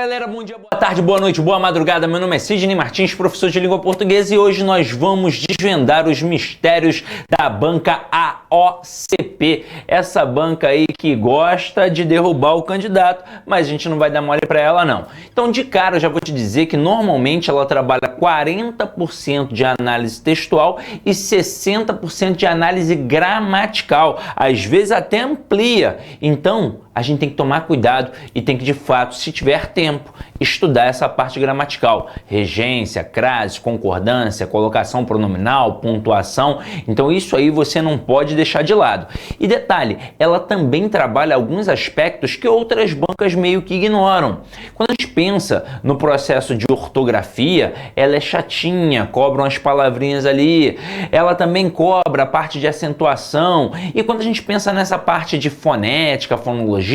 galera, bom dia, boa tarde, boa noite, boa madrugada. Meu nome é Sidney Martins, professor de língua portuguesa, e hoje nós vamos desvendar os mistérios da banca AOCP. Essa banca aí que gosta de derrubar o candidato, mas a gente não vai dar mole para ela não. Então, de cara, eu já vou te dizer que normalmente ela trabalha 40% de análise textual e 60% de análise gramatical. Às vezes até amplia. Então, a gente tem que tomar cuidado e tem que, de fato, se tiver tempo, estudar essa parte gramatical. Regência, crase, concordância, colocação pronominal, pontuação. Então isso aí você não pode deixar de lado. E detalhe, ela também trabalha alguns aspectos que outras bancas meio que ignoram. Quando a gente pensa no processo de ortografia, ela é chatinha, cobra umas palavrinhas ali. Ela também cobra a parte de acentuação. E quando a gente pensa nessa parte de fonética, fonologia,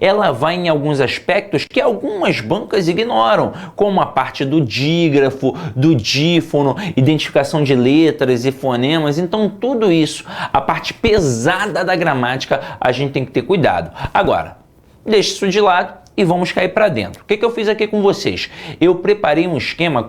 ela vai em alguns aspectos que algumas bancas ignoram, como a parte do dígrafo, do dífono, identificação de letras e fonemas. Então tudo isso, a parte pesada da gramática, a gente tem que ter cuidado. Agora, deixa isso de lado e vamos cair para dentro. O que eu fiz aqui com vocês? Eu preparei um esquema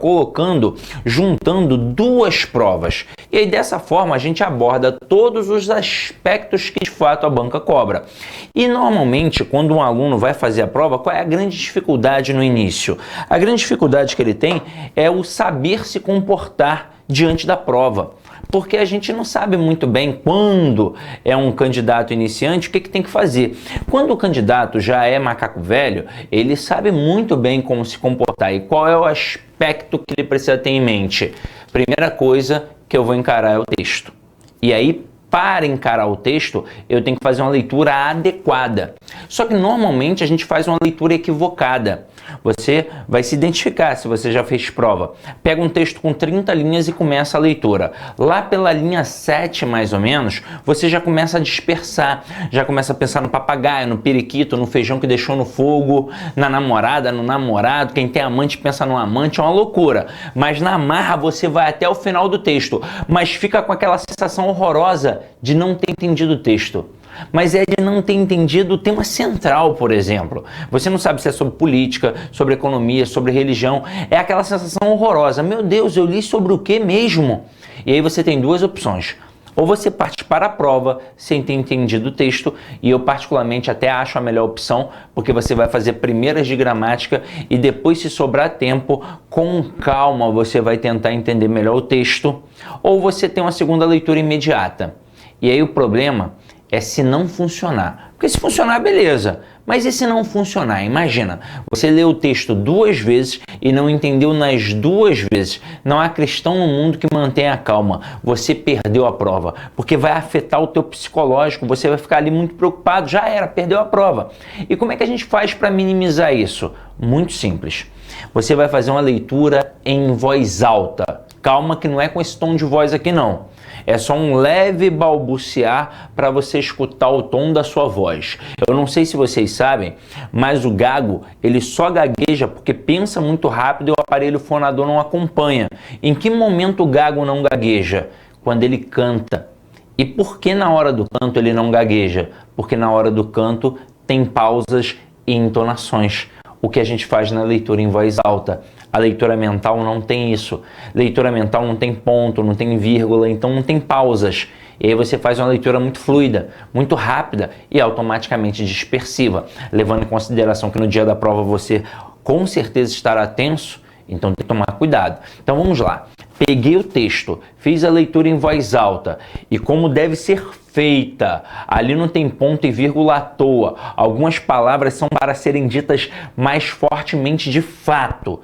juntando duas provas. E aí dessa forma a gente aborda todos os aspectos que de fato a banca cobra. E normalmente quando um aluno vai fazer a prova, qual é a grande dificuldade no início? A grande dificuldade que ele tem é o saber se comportar diante da prova. Porque a gente não sabe muito bem quando é um candidato iniciante, o que tem que fazer. Quando o candidato já é macaco velho, ele sabe muito bem como se comportar e qual é o aspecto que ele precisa ter em mente. Primeira coisa que eu vou encarar é o texto. E aí, para encarar o texto, eu tenho que fazer uma leitura adequada. Só que normalmente a gente faz uma leitura equivocada. Você vai se identificar se você já fez prova. Pega um texto com 30 linhas e começa a leitura. Lá pela linha 7, mais ou menos, você já começa a dispersar. Já começa a pensar no papagaio, no periquito, no feijão que deixou no fogo, na namorada, no namorado. Quem tem amante pensa no amante, é uma loucura. Mas na marra você vai até o final do texto. Mas fica com aquela sensação horrorosa de não ter entendido o texto. Mas é de não ter entendido o tema central, por exemplo. Você não sabe se é sobre política, sobre economia, sobre religião. É aquela sensação horrorosa. Meu Deus, eu li sobre o que mesmo? E aí você tem duas opções. Ou você parte para a prova sem ter entendido o texto, e eu particularmente até acho a melhor opção, porque você vai fazer primeiras de gramática e depois, se sobrar tempo, com calma você vai tentar entender melhor o texto. Ou você tem uma segunda leitura imediata. E aí o problema é se não funcionar. Porque se funcionar, beleza. Mas e se não funcionar? Imagina, você leu o texto duas vezes e não entendeu nas duas vezes. Não há cristão no mundo que mantenha a calma. Você perdeu a prova, porque vai afetar o teu psicológico, você vai ficar ali muito preocupado, já era, perdeu a prova. E como é que a gente faz para minimizar isso? Muito simples. Você vai fazer uma leitura em voz alta. Calma que não é com esse tom de voz aqui não. É só um leve balbuciar para você escutar o tom da sua voz. Eu não sei se vocês sabem, mas o gago, ele só gagueja porque pensa muito rápido e o aparelho fonador não acompanha. Em que momento o gago não gagueja? Quando ele canta. E por que na hora do canto ele não gagueja? Porque na hora do canto tem pausas e entonações. O que a gente faz na leitura em voz alta. A leitura mental não tem isso. Leitura mental não tem ponto, não tem vírgula, então não tem pausas. E aí você faz uma leitura muito fluida, muito rápida e automaticamente dispersiva, levando em consideração que no dia da prova você com certeza estará tenso, então tem que tomar cuidado. Então vamos lá. Peguei o texto, fiz a leitura em voz alta e como deve ser feita, ali não tem ponto e vírgula à toa. Algumas palavras são para serem ditas mais fortemente de fato.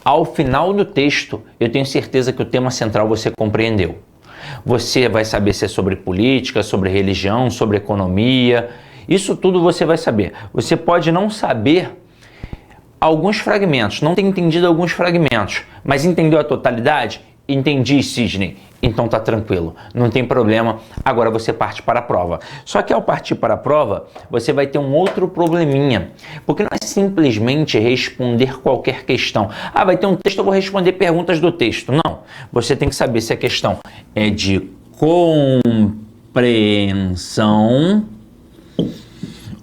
Ao final do texto, eu tenho certeza que o tema central você compreendeu. Você vai saber se é sobre política, sobre religião, sobre economia. Isso tudo você vai saber. Você pode não saber alguns fragmentos, não ter entendido alguns fragmentos, mas entendeu a totalidade? Entendi, Sidney. Então tá tranquilo, não tem problema. Agora você parte para a prova. Só que ao partir para a prova, você vai ter um outro probleminha. Porque não é simplesmente responder qualquer questão. Ah, vai ter um texto, eu vou responder perguntas do texto. Não. Você tem que saber se a questão é de compreensão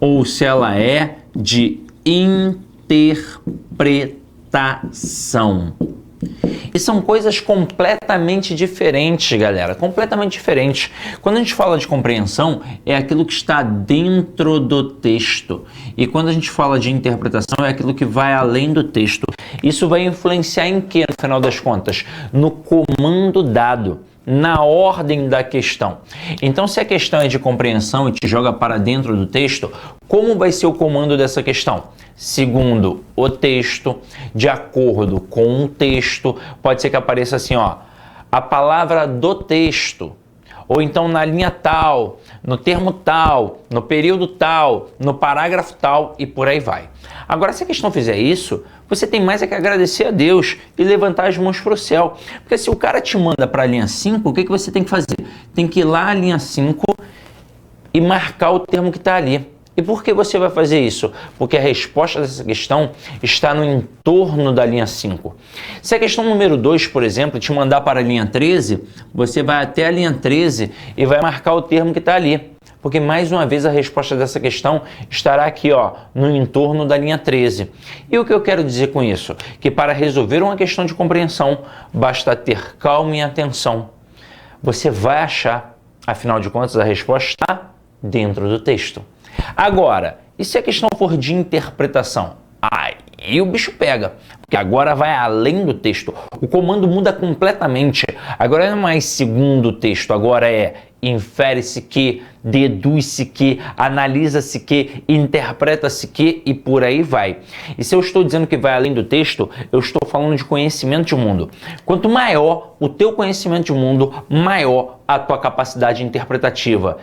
ou se ela é de interpretação. interpretação. E são coisas completamente diferentes, galera, completamente diferentes. Quando a gente fala de compreensão, é aquilo que está dentro do texto. E quando a gente fala de interpretação, é aquilo que vai além do texto. Isso vai influenciar em quê, no final das contas? No comando dado, na ordem da questão. Então, se a questão é de compreensão e te joga para dentro do texto, como vai ser o comando dessa questão? Segundo o texto, de acordo com o texto, pode ser que apareça assim, ó, a palavra do texto, ou então na linha tal, no termo tal, no período tal, no parágrafo tal e por aí vai. Agora, se a questão fizer isso, você tem mais é que agradecer a Deus e levantar as mãos para o céu. Porque se o cara te manda para a linha 5, o que você tem que fazer? Tem que ir lá à linha 5 e marcar o termo que está ali. E por que você vai fazer isso? Porque a resposta dessa questão está no entorno da linha 5. Se a questão número 2, por exemplo, te mandar para a linha 13, você vai até a linha 13 e vai marcar o termo que está ali. Porque, mais uma vez, a resposta dessa questão estará aqui, ó, no entorno da linha 13. E o que eu quero dizer com isso? Que para resolver uma questão de compreensão, basta ter calma e atenção. Você vai achar, afinal de contas, a resposta está dentro do texto. Agora, e se a questão for de interpretação? Aí o bicho pega, porque agora vai além do texto. O comando muda completamente. Agora não é mais segundo o texto, agora é infere-se que, deduz-se que, analisa-se que, interpreta-se que e por aí vai. E se eu estou dizendo que vai além do texto, eu estou falando de conhecimento de mundo. Quanto maior o teu conhecimento de mundo, maior a tua capacidade interpretativa.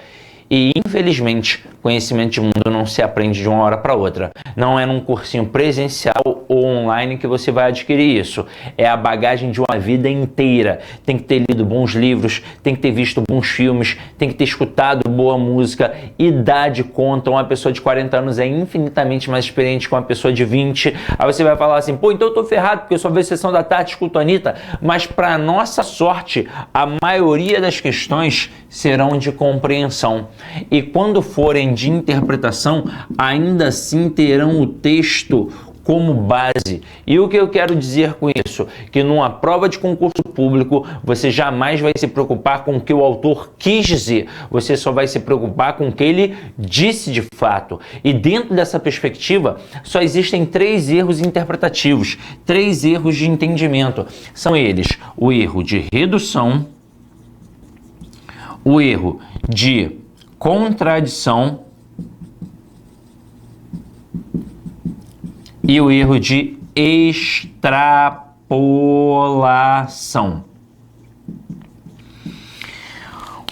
E, infelizmente, conhecimento de mundo não se aprende de uma hora para outra. Não é num cursinho presencial ou online que você vai adquirir isso. É a bagagem de uma vida inteira. Tem que ter lido bons livros, tem que ter visto bons filmes, tem que ter escutado boa música. Idade conta. Uma pessoa de 40 anos é infinitamente mais experiente que uma pessoa de 20. Aí você vai falar assim, pô, então eu tô ferrado porque eu só vejo Sessão da Tarde, escuto a Anitta. Mas, para nossa sorte, a maioria das questões serão de compreensão. E quando forem de interpretação, ainda assim terão o texto como base. E o que eu quero dizer com isso? Que numa prova de concurso público, você jamais vai se preocupar com o que o autor quis dizer. Você só vai se preocupar com o que ele disse de fato. E dentro dessa perspectiva, só existem 3 erros interpretativos, 3 erros de entendimento. São eles: o erro de redução, o erro de contradição e o erro de extrapolação.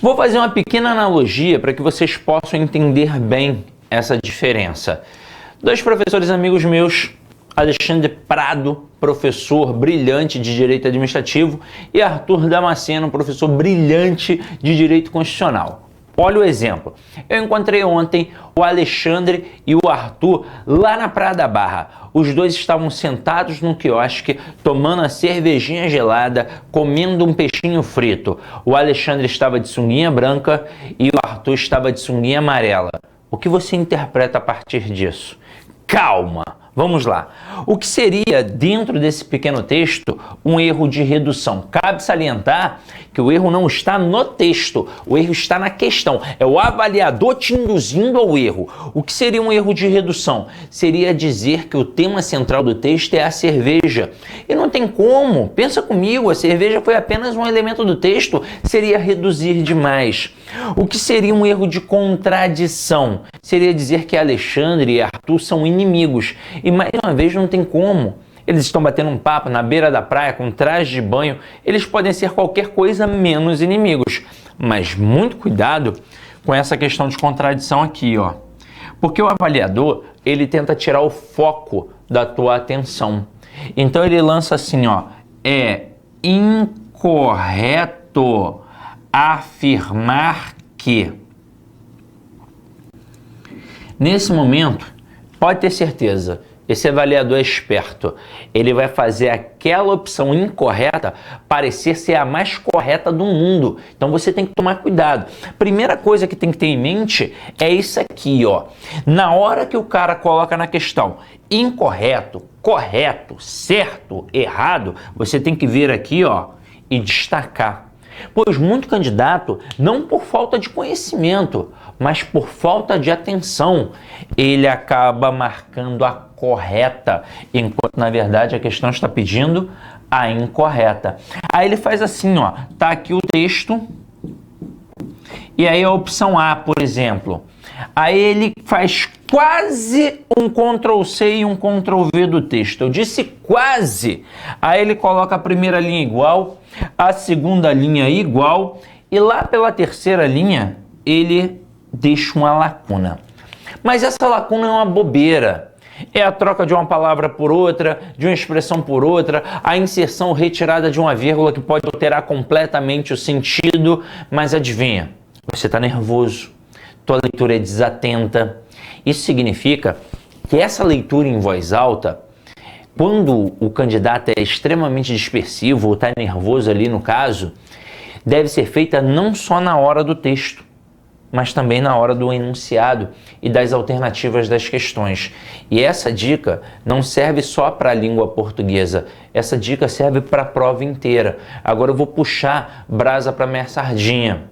Vou fazer uma pequena analogia para que vocês possam entender bem essa diferença. 2 professores amigos meus, Alexandre Prado, professor brilhante de Direito Administrativo, e Arthur Damasceno, professor brilhante de Direito Constitucional. Olha o exemplo. Eu encontrei ontem o Alexandre e o Arthur lá na Praia da Barra. Os dois estavam sentados num quiosque, tomando a cervejinha gelada, comendo um peixinho frito. O Alexandre estava de sunguinha branca e o Arthur estava de sunguinha amarela. O que você interpreta a partir disso? Calma! Vamos lá. O que seria, dentro desse pequeno texto, um erro de redução? Cabe salientar que o erro não está no texto, o erro está na questão. É o avaliador te induzindo ao erro. O que seria um erro de redução? Seria dizer que o tema central do texto é a cerveja. E não tem como. Pensa comigo, a cerveja foi apenas um elemento do texto. Seria reduzir demais. O que seria um erro de contradição? Seria dizer que Alexandre e Arthur são inimigos. E mais uma vez não tem como. Eles estão batendo um papo na beira da praia com traje de banho. Eles podem ser qualquer coisa menos inimigos. Mas muito cuidado com essa questão de contradição aqui, ó. Porque o avaliador, ele tenta tirar o foco da tua atenção. Então ele lança assim, ó. É incorreto afirmar que. Nesse momento, pode ter certeza esse avaliador é esperto, ele vai fazer aquela opção incorreta parecer ser a mais correta do mundo. Então você tem que tomar cuidado. Primeira coisa que tem que ter em mente é isso aqui, ó. Na hora que o cara coloca na questão incorreto, correto, certo, errado, você tem que vir aqui, ó, e destacar. Pois muito candidato, não por falta de conhecimento, mas por falta de atenção, ele acaba marcando a correta, enquanto na verdade a questão está pedindo a incorreta. Aí ele faz assim, ó, tá aqui o texto, e aí a opção A, por exemplo, aí ele faz quase um Ctrl+C e um Ctrl+V do texto. Eu disse quase, aí ele coloca a primeira linha igual, a segunda linha igual, e lá pela terceira linha ele deixa uma lacuna. Mas essa lacuna é uma bobeira. É a troca de uma palavra por outra, de uma expressão por outra, a inserção ou retirada de uma vírgula que pode alterar completamente o sentido, mas adivinha, você está nervoso, tua leitura é desatenta. Isso significa que essa leitura em voz alta, quando o candidato é extremamente dispersivo ou está nervoso ali no caso, deve ser feita não só na hora do texto, mas também na hora do enunciado e das alternativas das questões. E essa dica não serve só para a língua portuguesa, essa dica serve para a prova inteira. Agora eu vou puxar brasa para minha sardinha.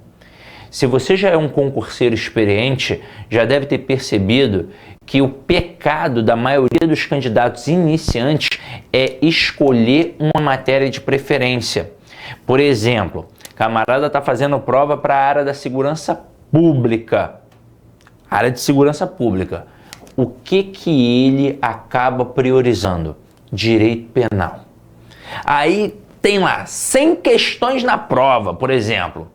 Se você já é um concurseiro experiente, já deve ter percebido que o pecado da maioria dos candidatos iniciantes é escolher uma matéria de preferência. Por exemplo, camarada está fazendo prova para a área da segurança pública. Área de segurança pública. O que ele acaba priorizando? Direito penal. Aí tem lá 100 questões na prova, por exemplo.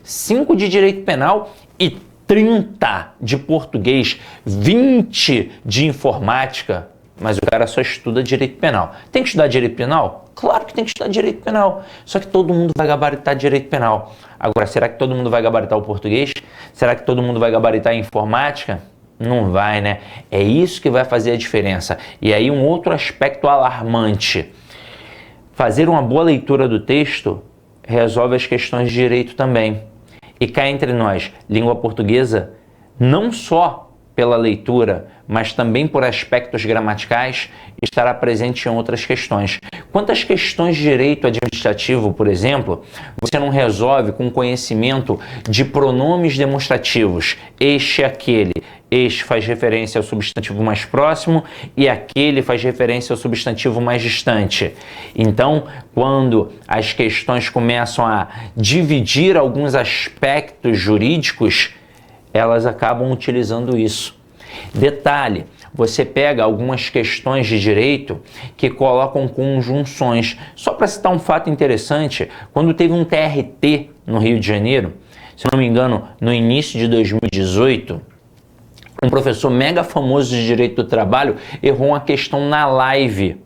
5 de direito penal e 30 de português, 20 de informática, mas o cara só estuda direito penal. Tem que estudar direito penal? Claro que tem que estudar direito penal, só que todo mundo vai gabaritar direito penal. Agora, será que todo mundo vai gabaritar o português? Será que todo mundo vai gabaritar a informática? Não vai, né? É isso que vai fazer a diferença. E aí um outro aspecto alarmante. Fazer uma boa leitura do texto resolve as questões de direito também. E cá entre nós, língua portuguesa, não só pela leitura, mas também por aspectos gramaticais, estará presente em outras questões. Quantas questões de direito administrativo, por exemplo, você não resolve com conhecimento de pronomes demonstrativos? Este e aquele. Este faz referência ao substantivo mais próximo e aquele faz referência ao substantivo mais distante. Então, quando as questões começam a dividir alguns aspectos jurídicos, elas acabam utilizando isso. Detalhe, você pega algumas questões de direito que colocam conjunções. Só para citar um fato interessante, quando teve um TRT no Rio de Janeiro, se não me engano, no início de 2018, um professor mega famoso de direito do trabalho errou uma questão na live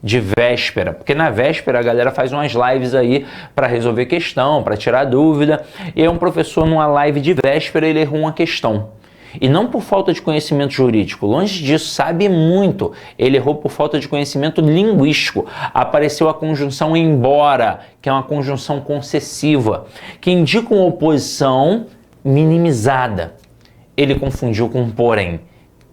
de véspera, porque na véspera a galera faz umas lives aí para resolver questão, para tirar dúvida, e aí um professor numa live de véspera ele errou uma questão. E não por falta de conhecimento jurídico, longe disso, sabe muito. Ele errou por falta de conhecimento linguístico. Apareceu a conjunção embora, que é uma conjunção concessiva, que indica uma oposição minimizada. Ele confundiu com porém,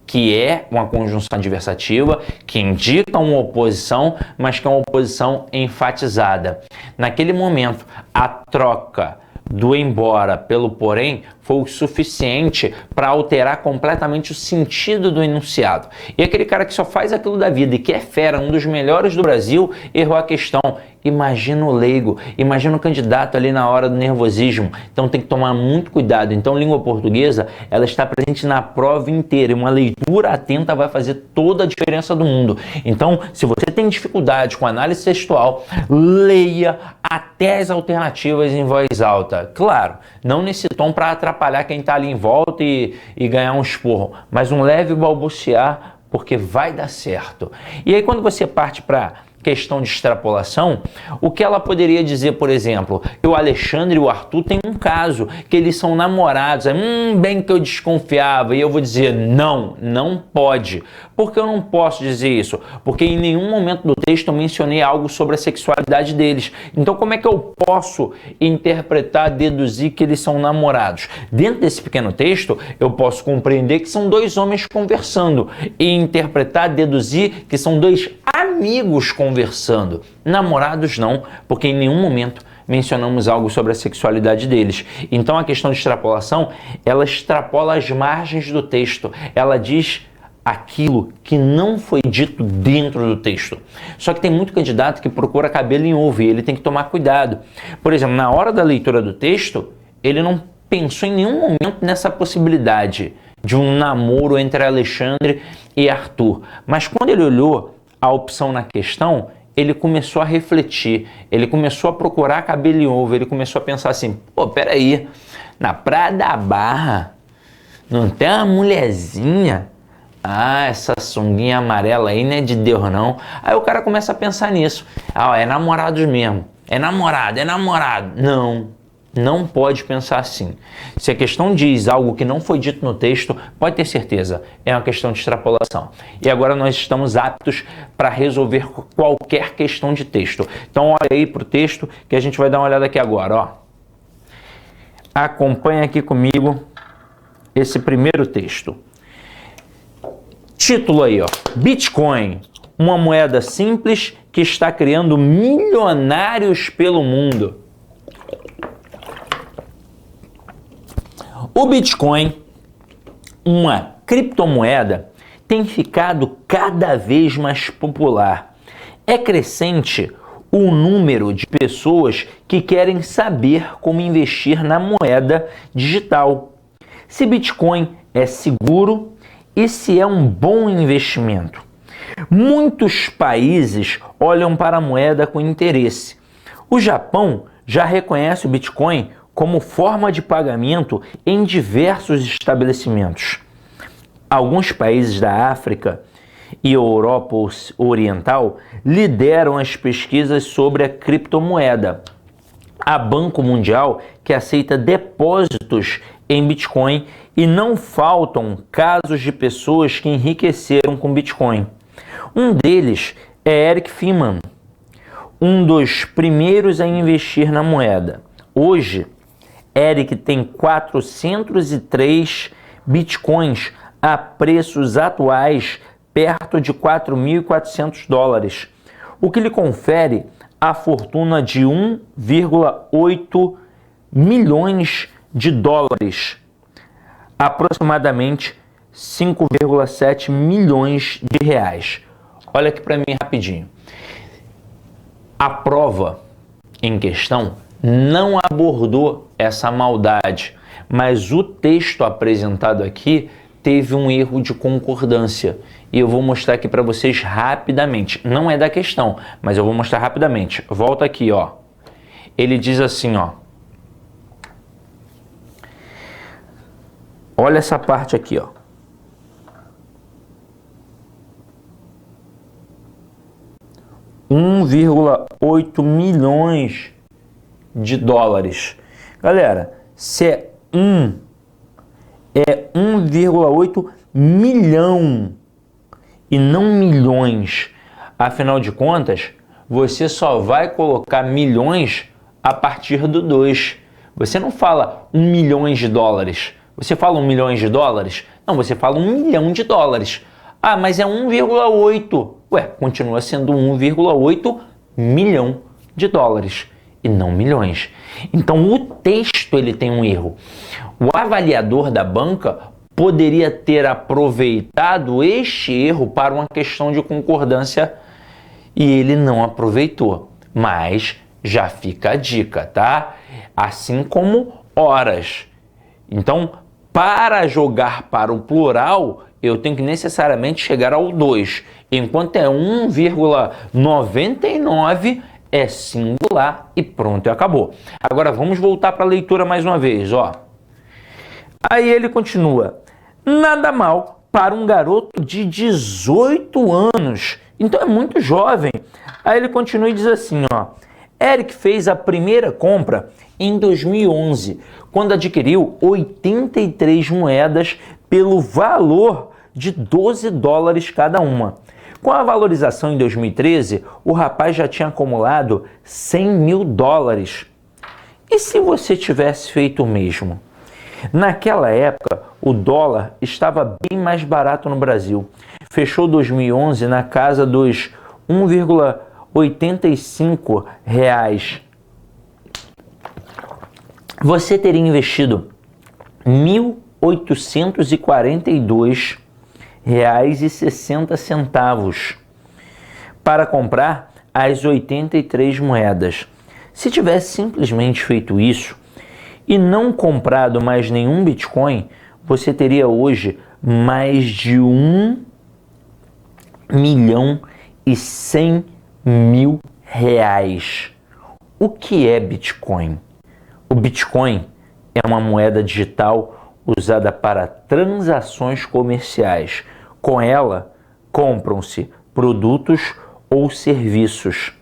que é uma conjunção adversativa, que indica uma oposição, mas que é uma oposição enfatizada. Naquele momento, a troca do embora pelo porém foi o suficiente para alterar completamente o sentido do enunciado. E aquele cara que só faz aquilo da vida e que é fera, um dos melhores do Brasil, errou a questão. Imagina o leigo, imagina o candidato ali na hora do nervosismo. Então tem que tomar muito cuidado. Então língua portuguesa, ela está presente na prova inteira. E uma leitura atenta vai fazer toda a diferença do mundo. Então, se você tem dificuldade com análise textual, leia até as alternativas em voz alta. Claro, não nesse tom para atrapalhar quem está ali em volta e ganhar um esporro, mas um leve balbuciar, porque vai dar certo. E aí quando você parte para questão de extrapolação, o que ela poderia dizer, por exemplo, que o Alexandre e o Arthur têm um caso, que eles são namorados, bem que eu desconfiava, e eu vou dizer, não pode. Por que eu não posso dizer isso? Porque em nenhum momento do texto eu mencionei algo sobre a sexualidade deles. Então como é que eu posso interpretar, deduzir que eles são namorados? Dentro desse pequeno texto, eu posso compreender que são dois homens conversando e interpretar, deduzir que são dois amigos conversando. Namorados não, porque em nenhum momento mencionamos algo sobre a sexualidade deles. Então a questão de extrapolação, ela extrapola as margens do texto. Ela diz aquilo que não foi dito dentro do texto. Só que tem muito candidato que procura cabelo em ovo e ele tem que tomar cuidado. Por exemplo, na hora da leitura do texto, ele não pensou em nenhum momento nessa possibilidade de um namoro entre Alexandre e Arthur. Mas quando ele olhou a opção na questão, ele começou a refletir, ele começou a procurar cabelo em ovo, ele começou a pensar assim, peraí, na Praia da Barra não tem uma mulherzinha? Essa sunguinha amarela aí não é de Deus não. Aí o cara começa a pensar nisso. É namorados mesmo, é namorado. Não pode pensar assim. Se a questão diz algo que não foi dito no texto, pode ter certeza, é uma questão de extrapolação. E agora nós estamos aptos para resolver qualquer questão de texto. Então olha aí para o texto que a gente vai dar uma olhada aqui agora. Ó. Acompanha aqui comigo esse primeiro texto. Título aí, ó. Bitcoin, uma moeda simples que está criando milionários pelo mundo. O Bitcoin, uma criptomoeda, tem ficado cada vez mais popular. É crescente o número de pessoas que querem saber como investir na moeda digital. Se Bitcoin é seguro e se é um bom investimento. Muitos países olham para a moeda com interesse. O Japão já reconhece o Bitcoin como forma de pagamento em diversos estabelecimentos. Alguns países da África e Europa Oriental lideram as pesquisas sobre a criptomoeda. Há Banco Mundial que aceita depósitos em Bitcoin e não faltam casos de pessoas que enriqueceram com Bitcoin. Um deles é Eric Feiman, um dos primeiros a investir na moeda. Hoje, Eric tem 403 bitcoins a preços atuais perto de 4.400 dólares, o que lhe confere a fortuna de 1,8 milhões de dólares, aproximadamente 5,7 milhões de reais. Olha aqui para mim rapidinho. A prova em questão não abordou essa maldade, mas o texto apresentado aqui teve um erro de concordância. E eu vou mostrar aqui para vocês rapidamente. Não é da questão, mas eu vou mostrar rapidamente. Volta aqui, ó. Ele diz assim, ó. Olha essa parte aqui, ó. $1,8 milhões de dólares. Galera, se é 1,8 milhão e não milhões. Afinal de contas, você só vai colocar milhões a partir do 2. Você não fala 1 milhão de dólares. Você fala 1 milhão de dólares? Não, você fala 1 milhão de dólares. Ah, mas é 1,8. Ué, continua sendo 1,8 milhão de dólares e não milhões. Então o texto ele tem um erro. O avaliador da banca poderia ter aproveitado este erro para uma questão de concordância e ele não aproveitou. Mas já fica a dica, tá? Assim como horas. Então, para jogar para o plural, eu tenho que necessariamente chegar ao 2. Enquanto é 1,99 é singular e pronto, acabou. Agora vamos voltar para a leitura mais uma vez, ó. Aí ele continua. Nada mal para um garoto de 18 anos. Então é muito jovem. Aí ele continua e diz assim, ó. Eric fez a primeira compra em 2011, quando adquiriu 83 moedas pelo valor de 12 dólares cada uma. Com a valorização em 2013, o rapaz já tinha acumulado 100 mil dólares. E se você tivesse feito o mesmo? Naquela época, o dólar estava bem mais barato no Brasil. Fechou 2011 na casa dos 1,85 reais. Você teria investido R$ 1.842,60 para comprar as 83 moedas. Se tivesse simplesmente feito isso e não comprado mais nenhum Bitcoin, você teria hoje mais de 1.100.000 reais. O que é Bitcoin? O Bitcoin é uma moeda digital usada para transações comerciais. Com ela, compram-se produtos ou serviços,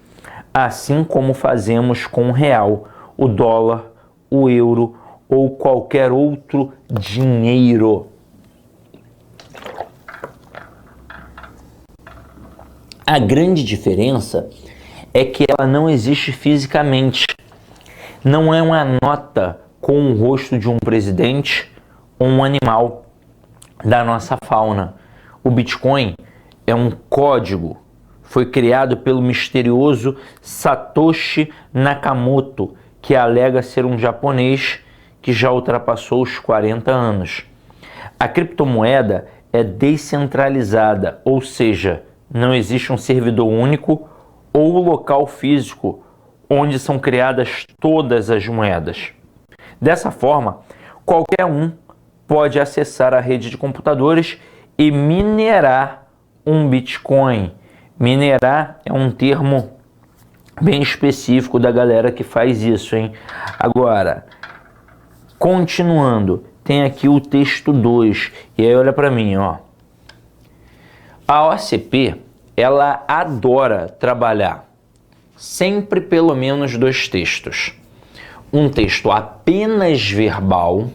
assim como fazemos com o real, o dólar, o euro ou qualquer outro dinheiro. A grande diferença é que ela não existe fisicamente. Não é uma nota com o rosto de um presidente ou um animal da nossa fauna. O Bitcoin é um código. Foi criado pelo misterioso Satoshi Nakamoto, que alega ser um japonês que já ultrapassou os 40 anos. A criptomoeda é descentralizada, ou seja, não existe um servidor único ou local físico onde são criadas todas as moedas. Dessa forma, qualquer um pode acessar a rede de computadores e minerar um Bitcoin. Minerar é um termo bem específico da galera que faz isso, hein? Agora, continuando, tem aqui o texto 2, e aí olha para mim, ó. A OCP, ela adora trabalhar sempre pelo menos 2 textos. Um texto apenas verbal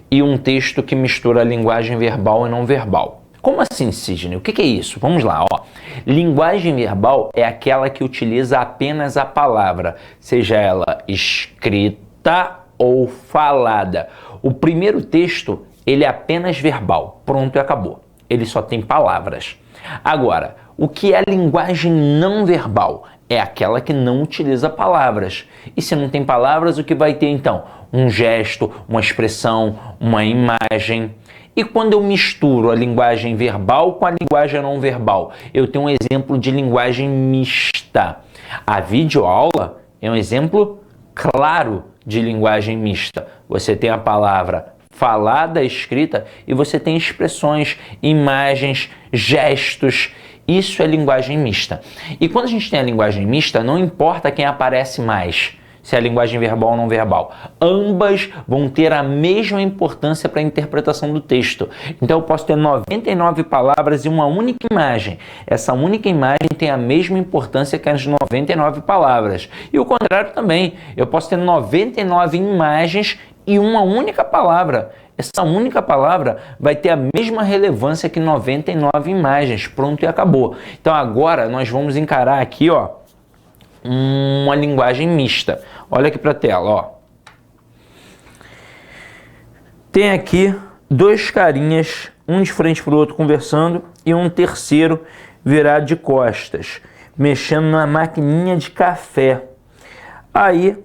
e um texto que mistura a linguagem verbal e não verbal. Como assim, Sidney? O que é isso? Vamos lá, ó. Linguagem verbal é aquela que utiliza apenas a palavra, seja ela escrita ou falada. O primeiro texto, ele é apenas verbal. Pronto e acabou. Ele só tem palavras. Agora, o que é linguagem não verbal? É aquela que não utiliza palavras. E se não tem palavras, o que vai ter então? Um gesto, uma expressão, uma imagem. E quando eu misturo a linguagem verbal com a linguagem não verbal? Eu tenho um exemplo de linguagem mista. A videoaula é um exemplo claro de linguagem mista. Você tem a palavra falada, escrita, e você tem expressões, imagens, gestos. Isso é linguagem mista. E quando a gente tem a linguagem mista, não importa quem aparece mais, se é a linguagem verbal ou não verbal. Ambas vão ter a mesma importância para a interpretação do texto. Então eu posso ter 99 palavras e uma única imagem. Essa única imagem tem a mesma importância que as 99 palavras. E o contrário também. Eu posso ter 99 imagens e uma única palavra. Essa única palavra vai ter a mesma relevância que 99 imagens. Pronto e acabou. Então agora nós vamos encarar aqui, ó, uma linguagem mista. Olha aqui para a tela, ó. Tem aqui 2 carinhas, um de frente para o outro conversando e um terceiro virado de costas, mexendo na maquininha de café. Aí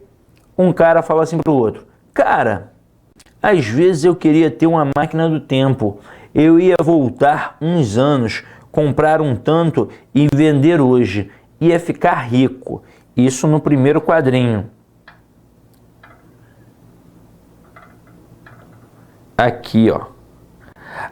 um cara fala assim para o outro: cara, às vezes eu queria ter uma máquina do tempo. Eu ia voltar uns anos, comprar um tanto e vender hoje. Ia ficar rico. Isso no primeiro quadrinho. Aqui, ó.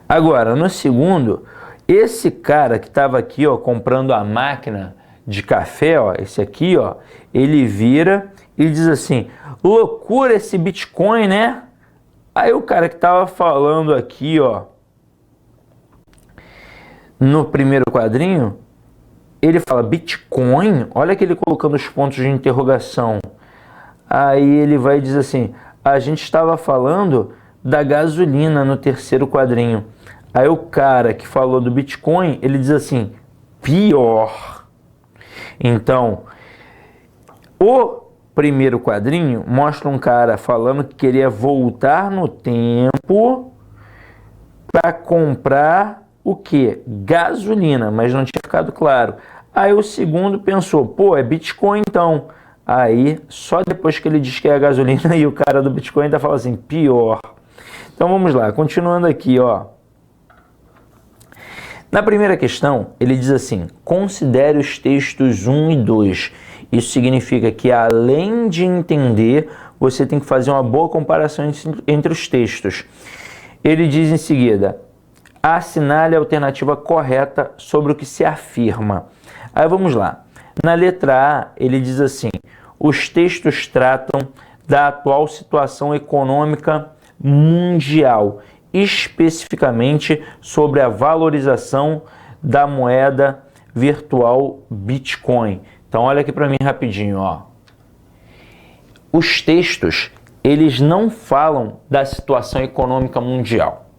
Agora, no segundo, esse cara que estava aqui, ó, comprando a máquina de café, ó, esse aqui, ó, ele vira e diz assim: loucura esse Bitcoin, né? Aí o cara que estava falando aqui, ó, no primeiro quadrinho, ele fala Bitcoin, olha que ele colocando os pontos de interrogação. Aí ele vai dizer assim, a gente estava falando da gasolina no terceiro quadrinho. Aí o cara que falou do Bitcoin, ele diz assim, pior. Então, o primeiro quadrinho mostra um cara falando que queria voltar no tempo para comprar o que? Gasolina, mas não tinha ficado claro. Aí o segundo pensou, pô, é Bitcoin então. Aí, só depois que ele diz que é a gasolina e o cara do Bitcoin ainda fala assim, pior. Então vamos lá, continuando aqui, ó. Na primeira questão, ele diz assim, considere os textos 1 e 2. Isso significa que, além de entender, você tem que fazer uma boa comparação entre os textos. Ele diz em seguida, assinale a alternativa correta sobre o que se afirma. Aí vamos lá. Na letra A, ele diz assim, os textos tratam da atual situação econômica mundial, especificamente sobre a valorização da moeda virtual Bitcoin. Então olha aqui para mim rapidinho, ó. Os textos, eles não falam da situação econômica mundial.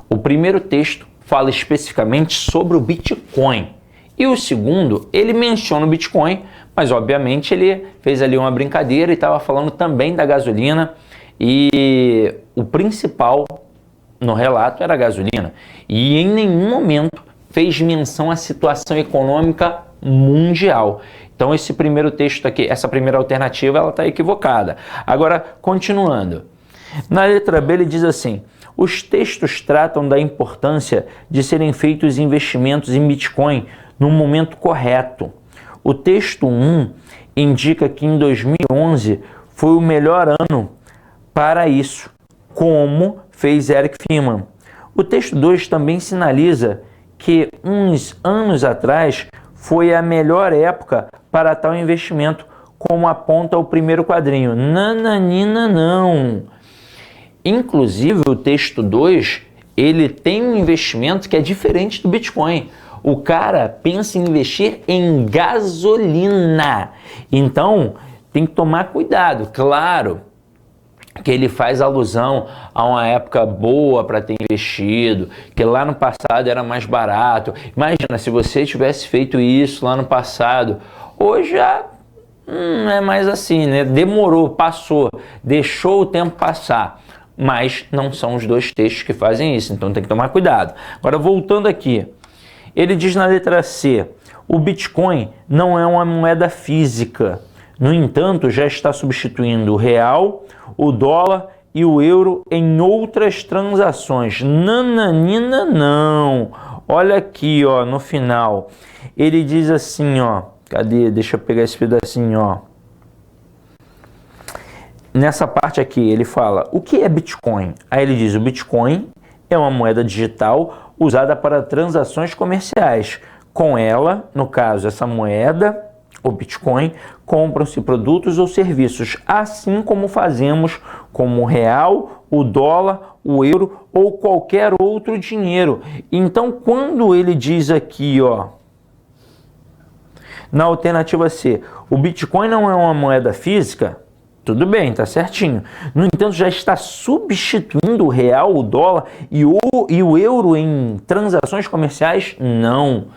O primeiro texto fala especificamente sobre o Bitcoin. E o segundo, ele menciona o Bitcoin, mas obviamente ele fez ali uma brincadeira e estava falando também da gasolina. E o principal no relato era a gasolina. E em nenhum momento fez menção à situação econômica mundial. Então esse primeiro texto aqui, essa primeira alternativa, ela está equivocada. Agora, continuando. Na letra B ele diz assim, os textos tratam da importância de serem feitos investimentos em Bitcoin no momento correto. O texto 1 indica que em 2011 foi o melhor ano para isso, como fez Eric Fehmarn. O texto 2 também sinaliza que uns anos atrás foi a melhor época para tal investimento, como aponta o primeiro quadrinho. Nananina não. Inclusive o texto 2, ele tem um investimento que é diferente do Bitcoin. O cara pensa em investir em gasolina. Então, tem que tomar cuidado. Claro que ele faz alusão a uma época boa para ter investido, que lá no passado era mais barato. Imagina, se você tivesse feito isso lá no passado, hoje já não é mais assim, né? Demorou, passou, deixou o tempo passar. Mas não são os dois textos que fazem isso, então tem que tomar cuidado. Agora, voltando aqui, ele diz na letra C, o Bitcoin não é uma moeda física. No entanto, já está substituindo o real, o dólar e o euro em outras transações. Nananina não. Olha aqui, ó, no final. Ele diz assim, ó. Cadê? Deixa eu pegar esse pedacinho, ó. Nessa parte aqui, ele fala, o que é Bitcoin? Aí ele diz, o Bitcoin é uma moeda digital usada para transações comerciais. Com ela, no caso, essa moeda, o Bitcoin, compram-se produtos ou serviços, assim como fazemos com o real, o dólar, o euro ou qualquer outro dinheiro. Então, quando ele diz aqui, ó, na alternativa C, o Bitcoin não é uma moeda física, tudo bem, tá certinho. No entanto, já está substituindo o real, o dólar e o euro em transações comerciais? Não.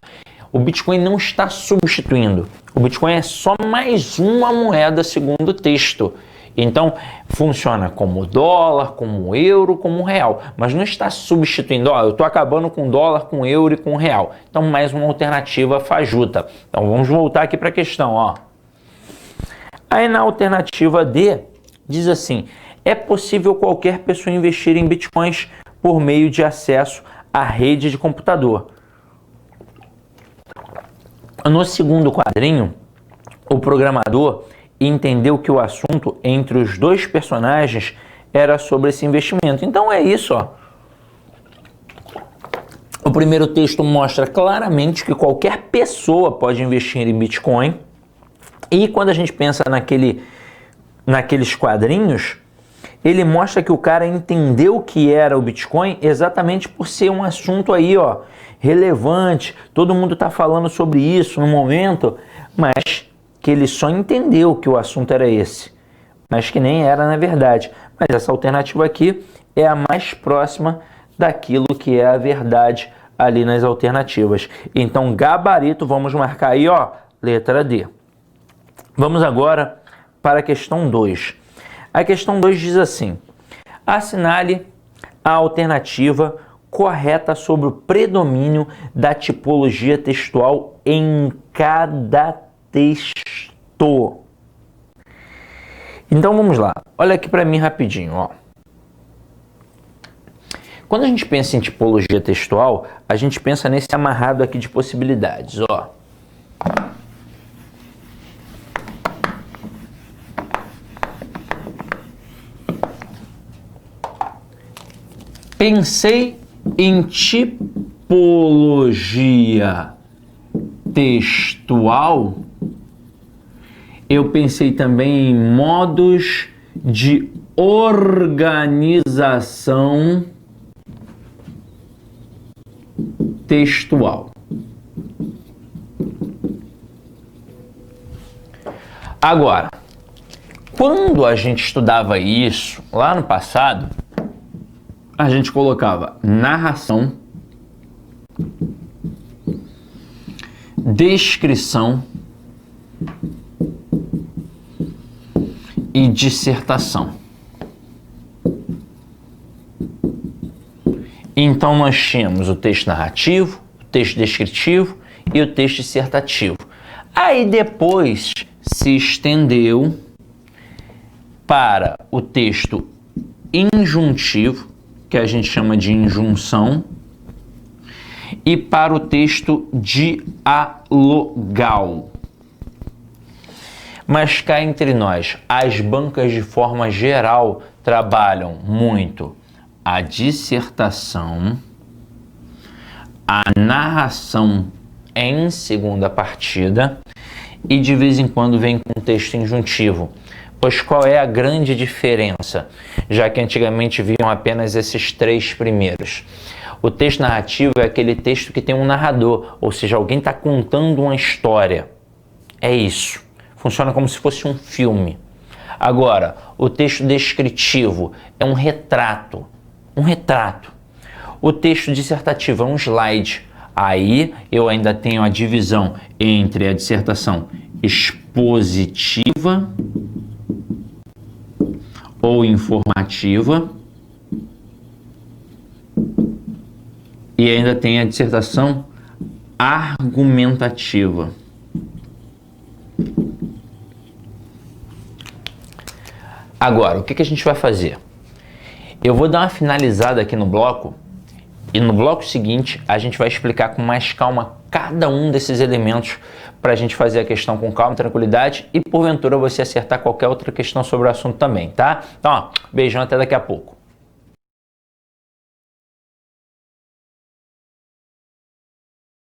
O Bitcoin não está substituindo. O Bitcoin é só mais uma moeda segundo o texto. Então, funciona como o dólar, como o euro, como o real. Mas não está substituindo. Ó, eu estou acabando com o dólar, com o euro e com o real. Então, mais uma alternativa fajuta. Então, vamos voltar aqui para a questão, ó. Aí na alternativa D, diz assim, é possível qualquer pessoa investir em bitcoins por meio de acesso à rede de computador. No segundo quadrinho, o programador entendeu que o assunto entre os dois personagens era sobre esse investimento. Então é isso, ó. O primeiro texto mostra claramente que qualquer pessoa pode investir em Bitcoin. E quando a gente pensa naqueles quadrinhos, ele mostra que o cara entendeu o que era o Bitcoin exatamente por ser um assunto aí, ó, relevante, todo mundo está falando sobre isso no momento, mas que ele só entendeu que o assunto era esse, mas que nem era na verdade. Mas essa alternativa aqui é a mais próxima daquilo que é a verdade ali nas alternativas. Então, gabarito, vamos marcar aí, ó, letra D. Vamos agora para a questão 2. A questão 2 diz assim: assinale a alternativa correta sobre o predomínio da tipologia textual em cada texto. Então vamos lá, olha aqui para mim rapidinho, ó. Quando a gente pensa em tipologia textual, a gente pensa nesse amarrado aqui de possibilidades, ó. Pensei em tipologia textual, eu pensei também em modos de organização textual. Agora, quando a gente estudava isso lá no passado, a gente colocava narração, descrição e dissertação. Então nós tínhamos o texto narrativo, o texto descritivo e o texto dissertativo. Aí depois se estendeu para o texto injuntivo, que a gente chama de injunção, e para o texto dialogal. Mas cá entre nós, as bancas de forma geral trabalham muito a dissertação, a narração em segunda partida e de vez em quando vem com texto injuntivo. Pois qual é a grande diferença? Já que antigamente viam apenas esses três primeiros. O texto narrativo é aquele texto que tem um narrador, ou seja, alguém está contando uma história. É isso. Funciona como se fosse um filme. Agora, o texto descritivo é um retrato. Um retrato. O texto dissertativo é um slide. Aí eu ainda tenho a divisão entre a dissertação expositiva ou informativa e ainda tem a dissertação argumentativa. Agora, o que a gente vai fazer? Eu vou dar uma finalizada aqui no bloco e no bloco seguinte a gente vai explicar com mais calma cada um desses elementos para a gente fazer a questão com calma e tranquilidade e porventura você acertar qualquer outra questão sobre o assunto também, tá? Então, ó, beijão, até daqui a pouco.